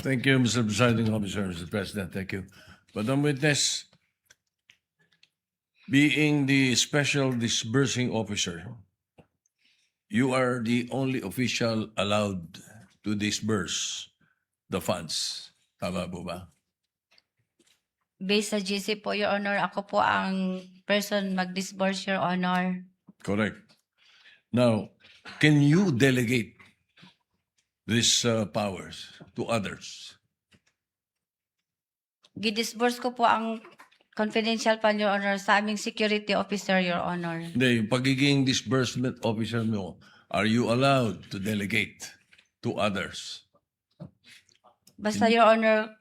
Thank you, Mr. Presiding Officer, Mr. President. Thank you. Madam Witness, being the special disbursing officer, you are the only official allowed to disburse the funds. Tama po ba? Based sa GC po, Your Honor, ako po ang person mag-disburse, Your Honor. Correct. Now, can you delegate these powers to others? Gidisburse ko po ang confidential fund, Your Honor, sa aming security officer, Your Honor. Hindi, yung pagiging disbursement officer mo, are you allowed to delegate to others? Basta, Your Honor,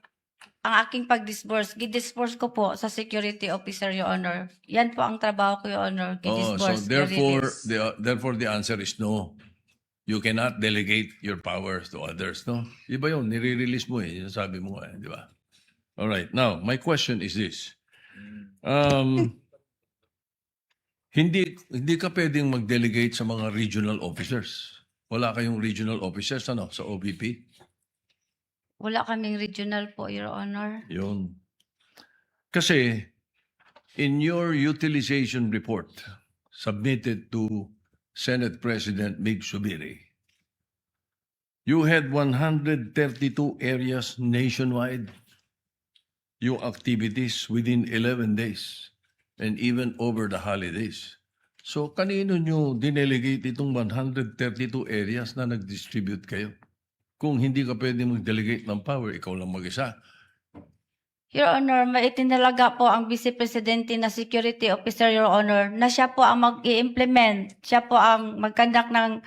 ang aking pag-disburse, gidisburse ko po sa security officer, Your Honor. Yan po ang trabaho ko, Your Honor. Oh, so Gidisburse, therefore the answer is no. You cannot delegate your powers to others, no? Iba yun, nire-release mo eh. Sabi mo eh, di ba? All right. Now, my question is this. Hindi ka pwedeng mag-delegate sa mga regional officers. Wala kayong regional officers, ano, sa OBP? Wala kaming regional po, Your Honor. Yun. Kasi, in your utilization report submitted to Senate President Mig Subiri, you had 132 areas nationwide, yung activities within 11 days and even over the holidays. So, kanino nyo dinelegate itong 132 areas na nag-distribute kayo? Kung hindi ka pwede mag-delegate ng power, ikaw lang mag-isa. Your Honor, maitinalaga po ang Vice Presidente na security officer, Your Honor, na siya po ang mag-i-implement, siya po ang mag-conduct ng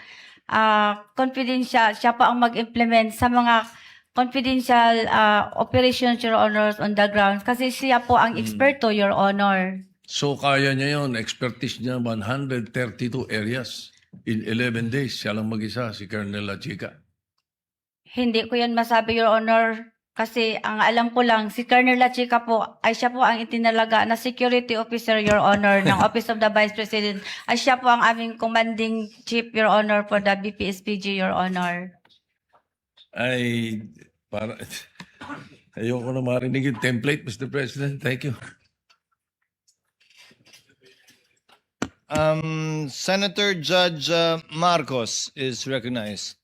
confidential, siya po ang mag-implement sa mga confidential operations, Your Honor, on the ground. Kasi siya po ang eksperto, Your Honor. So, kaya niya yon, expertise niya, 132 areas in 11 days. Siya lang mag-isa, si Colonel La Chica. Hindi ko yan masabi, Your Honor. Kasi ang alam ko lang, si Colonel La Chica po, ay siya po ang itinalaga na security officer, Your Honor, ng Office of the Vice President. Ay siya po ang aming commanding chief, Your Honor, for the BPSPG, Your Honor. Ay, para, ayoko na marinig yung template, Mr. President. Thank you. Senator Judge Marcos is recognized.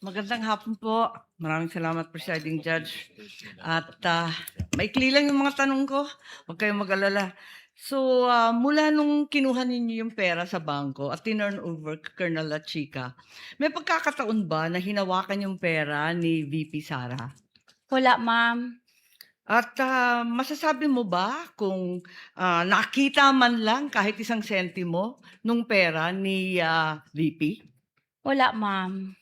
Magandang hapon po. Maraming salamat, Presiding Judge. At maikli lang yung mga tanong ko. Huwag kayong mag-alala. So, mula nung kinuha ninyo yung pera sa bangko at tinurn over kay Colonel La Chica, may pagkakataon ba na hinawakan yung pera ni VP Sara? Wala, ma'am. At masasabi mo ba kung nakita man lang kahit isang sentimo nung pera ni VP? Wala, ma'am.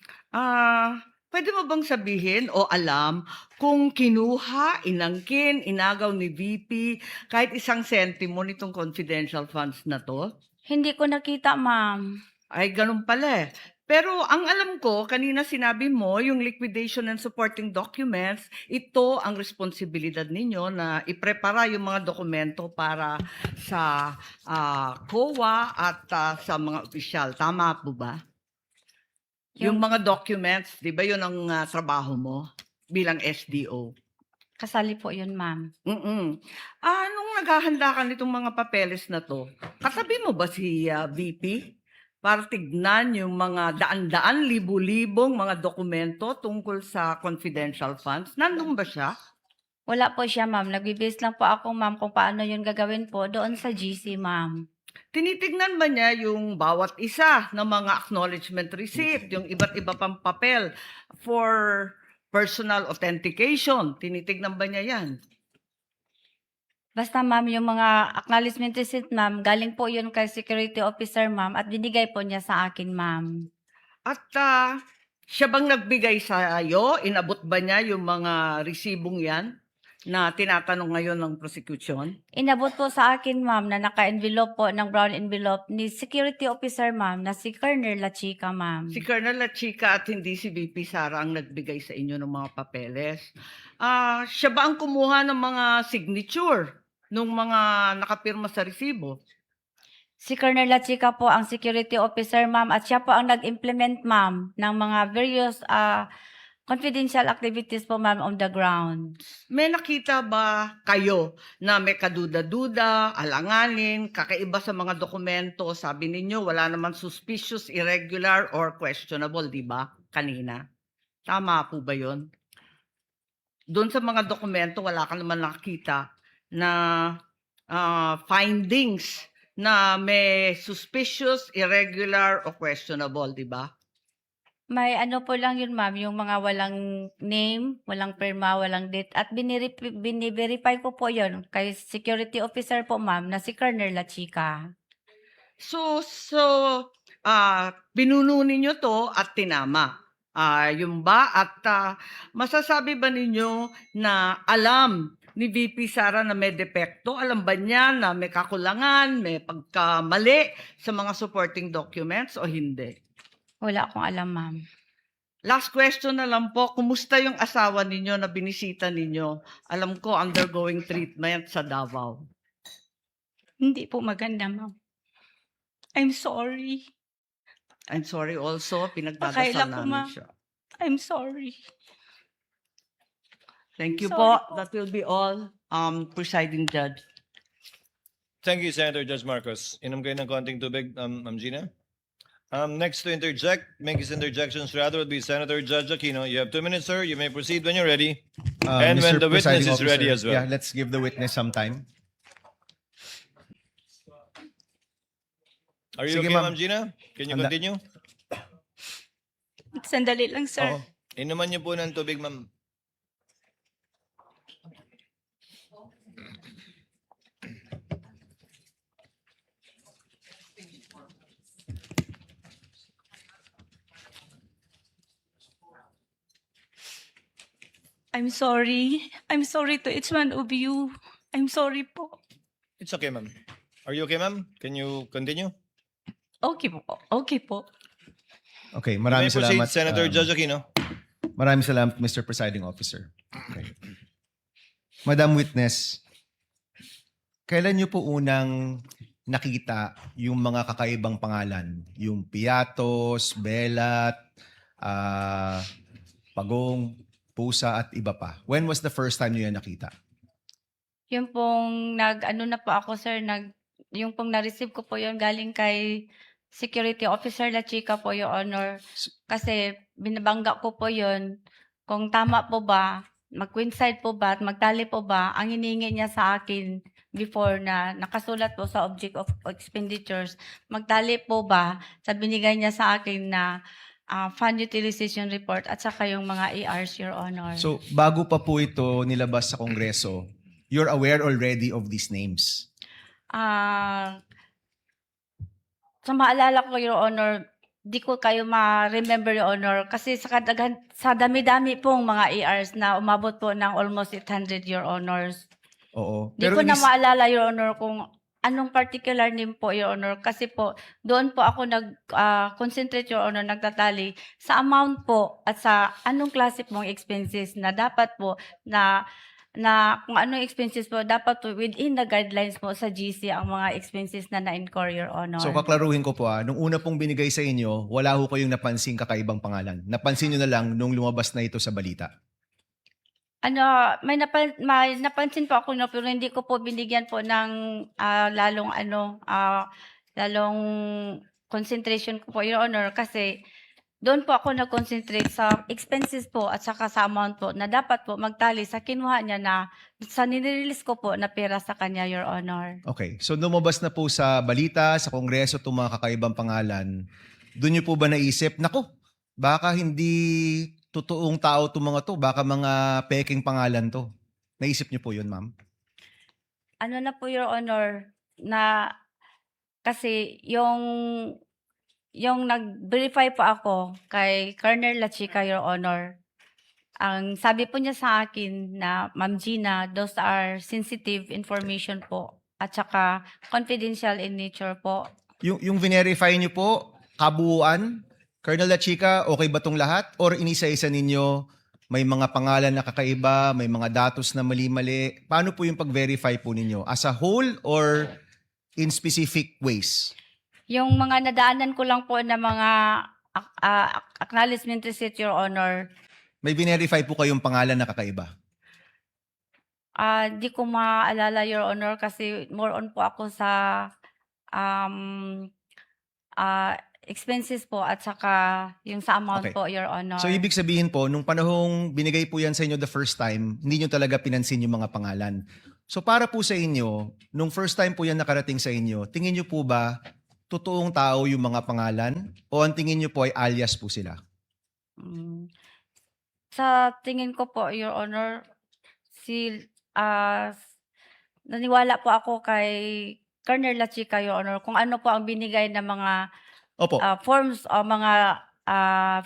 Pwede mo bang sabihin o alam kung kinuha, inangkin, inagaw ni VP kahit isang sentimo nitong confidential funds na to? Hindi ko nakita, ma'am. Ay, ganun pala eh. Pero ang alam ko, kanina sinabi mo, yung liquidation and supporting documents, ito ang responsibilidad ninyo na iprepara yung mga dokumento para sa COA at sa mga opisyal. Tama po ba? Yung mga documents, di ba yun ang trabaho mo bilang SDO? Kasali po yun, ma'am. Nung naghahanda ka nitong mga papeles na to, katabi mo ba si VP? Para tignan yung mga daan-daan, libu-libong mga dokumento tungkol sa confidential funds. Nandun ba siya? Wala po siya, ma'am. Nag-base lang po ako, ma'am, kung paano yun gagawin po doon sa GC, ma'am. Tinitignan ba niya yung bawat isa ng mga acknowledgement receipt, yung iba't iba pang papel for personal authentication? Tinitignan ba niya yan? Basta, ma'am, yung mga acknowledgement receipt, ma'am, galing po yun kay security officer, ma'am, at binigay po niya sa akin, ma'am. At siya bang nagbigay sa iyo? Inabot ba niya yung mga resibong yan na tinatanong ngayon ng prosecution? Inabot po sa akin, ma'am, na naka-envelope po ng brown envelope ni security officer, ma'am, na si Colonel La Chica, ma'am. Si Colonel La Chica at hindi si VP Sara ang nagbigay sa inyo ng mga papeles. Siya ba ang kumuha ng mga signature nung mga nakapirma sa resibo? Si Colonel Lachica po ang security officer, ma'am, at siya po ang nag-implement, ma'am, ng mga various confidential activities po, ma'am, on the ground. May nakita ba kayo na may kaduda-duda, alanganin, kakaiba sa mga dokumento? Sabi ninyo, wala naman suspicious, irregular, or questionable, di ba? Kanina. Tama po ba yun? Doon sa mga dokumento, wala ka naman nakita na findings na may suspicious, irregular, or questionable, di ba? May ano po lang yun, ma'am, yung mga walang name, walang pirma, walang date. At bini-verify ko po yun kay security officer po, ma'am, na si Colonel Lachica. So pinuno ninyo to at tinama. Yung ba? At masasabi ba ninyo na alam ni VP Sara na may depekto? Alam ba niya na may kakulangan, may pagkamali sa mga supporting documents o hindi? Wala akong alam, ma'am. Last question na lang po, kumusta yung asawa ninyo na binisita ninyo? Alam ko, undergoing treatment sa Davao. Hindi po maganda, ma'am. I'm sorry. I'm sorry also, pinagdadasal Pakaila ko, namin ma'am. siya. I'm sorry. Thank you Sorry po. po. That will be all, presiding judge. Thank you, Senator Judge Marcos. Inom kayo ng konting tubig, Ma'am Gina. Next to interject, make his interjections rather, would be Senator Judge Aquino. You have 2 minutes, sir. You may proceed when you're ready. And when Mr. the witness Presiding is ready Officer, as well. Yeah, let's give the witness some time. Are you Sige, okay, ma'am. Ma'am Gina? Can you Handa. continue? Sandali lang, sir. Oo. Inuman niyo po ng tubig, ma'am. I'm sorry. I'm sorry to each one of you. I'm sorry po. It's okay, ma'am. Are you okay, ma'am? Can you continue? Okay po. Okay po. Okay, You may maraming proceed, salamat. Senator Judge Aquino. Maraming salamat, Mr. Presiding Officer. Okay. Madam Witness, kailan niyo po unang nakita yung mga kakaibang pangalan? Yung Piatos, Belat, Pagong, Pusa at iba pa. When was the first time niyo yan nakita? Yung pong ano na po ako, sir, yung pong na-receive ko po yun galing kay Security Officer La Chica po, Your Honor. Kasi binabangga ko po yun kung tama po ba, mag-coincide po ba at magtali po ba ang hiningi niya sa akin before na nakasulat po sa object of expenditures, magtali po ba sa binigay niya sa akin na fund utilization report at saka yung mga ARs, Your Honor. So, bago pa po ito nilabas sa Kongreso, you're aware already of these names? Sa maalala ko, Your Honor, di ko kayo ma-remember, Your Honor, kasi sa dami-dami pong mga ARs na umabot po ng almost 800, Your Honors. Oo. Di ko na maalala, Your Honor, kung anong particular name po, Your Honor, kasi po doon po ako nag-concentrate, Your Honor, nagtatali sa amount po at sa anong klase pong expenses na dapat po na kung anong expenses po, dapat po within the guidelines po sa GC ang mga expenses na na-incur, Your Honor. So kaklaruhin ko po nung una pong binigay sa inyo, wala ho kayong napansin kakaibang pangalan. Napansin nyo na lang nung lumabas na ito sa balita. May napansin po ako, no, pero hindi ko po binigyan po ng lalong concentration ko po, Your Honor, kasi doon po ako nag-concentrate sa expenses po at saka sa amount po na dapat po magtali sa kinuha niya na sa nirelease ko po na pera sa kanya, Your Honor. Okay. So lumabas na po sa balita, sa Kongreso, itong mga kakaibang pangalan. Doon nyo po ba naisip, naku, baka hindi totoong tao itong mga to, baka mga peking pangalan to. Naisip nyo po yun, ma'am? Ano na po, Your Honor, na kasi yung nag-verify po ako kay Colonel La Chica, Your Honor, ang sabi po niya sa akin na, Ma'am Gina, those are sensitive information po at saka confidential in nature po. Yung verify nyo po, kabuuan, Colonel La Chica, okay ba tong lahat? Or inisa-isa ninyo, may mga pangalan na kakaiba, may mga datos na mali-mali? Paano po yung pag-verify po ninyo? As a whole or in specific ways? Yung mga nadaanan ko lang po na mga acknowledgement receipt, Your Honor, May verify po kayong pangalan na kakaiba. di ko maalala, Your Honor, kasi more on po ako sa um, expenses po at saka yung sa amount Okay. po, Your Honor. So ibig sabihin po, nung panahong binigay po yan sa inyo the first time, hindi nyo talaga pinansin yung mga pangalan. So para po sa inyo, nung first time po yan nakarating sa inyo, tingin nyo po ba totoong tao yung mga pangalan o ang tingin nyo po ay alias po sila? Mm. Sa tingin ko po, Your Honor, naniwala po ako kay Colonel La Chica, Your Honor, kung ano po ang binigay na mga Opo. forms o mga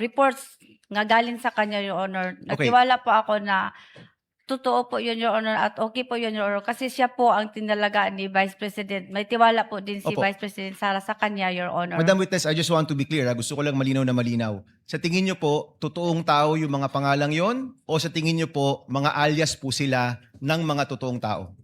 reports nga galing sa kanya, Your Honor. Okay. Nagtiwala po ako na totoo po yun, Your Honor, at okay po yun, Your Honor, kasi siya po ang tinalagaan ni Vice President. May tiwala po din si Opo. Vice President Sara sa kanya, Your Honor. Madam Witness, I just want to be clear. Gusto ko lang malinaw na malinaw. Sa tingin nyo po, totoong tao yung mga pangalang yon o sa tingin nyo po, mga alias po sila ng mga totoong tao?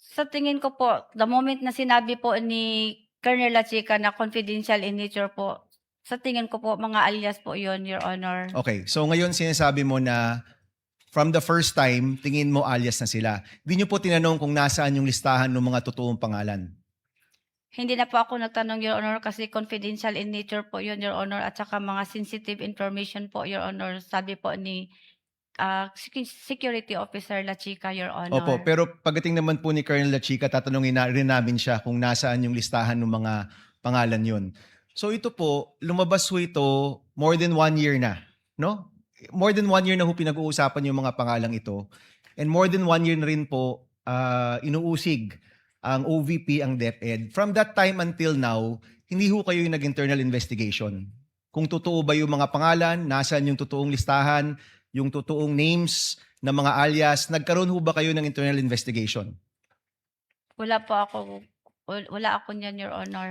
Sa tingin ko po, the moment na sinabi po ni Colonel La Chica na confidential in nature po, sa tingin ko po, mga alias po yun, Your Honor. Okay, so ngayon sinasabi mo na from the first time, tingin mo alias na sila. Di nyo po tinanong kung nasaan yung listahan ng mga totoong pangalan. Hindi na po ako nagtanong, Your Honor, kasi confidential in nature po yun, Your Honor, at saka mga sensitive information po, Your Honor, sabi po ni Security Officer La Chica, Your Honor. Opo, pero pagdating naman po ni Colonel La Chica, tatanungin na rin namin siya kung nasaan yung listahan ng mga pangalan yun. So ito po, lumabas po ito more than 1 year na, no? More than 1 year na po pinag-uusapan yung mga pangalang ito. And more than 1 year na rin po inuusig ang OVP, ang DepEd. From that time until now, hindi ho kayo yung nag-internal investigation. Kung totoo ba yung mga pangalan, nasaan yung totoong listahan, yung totoong names ng mga alias, nagkaroon ho ba kayo ng internal investigation? Wala po ako, wala ako niyan, Your Honor.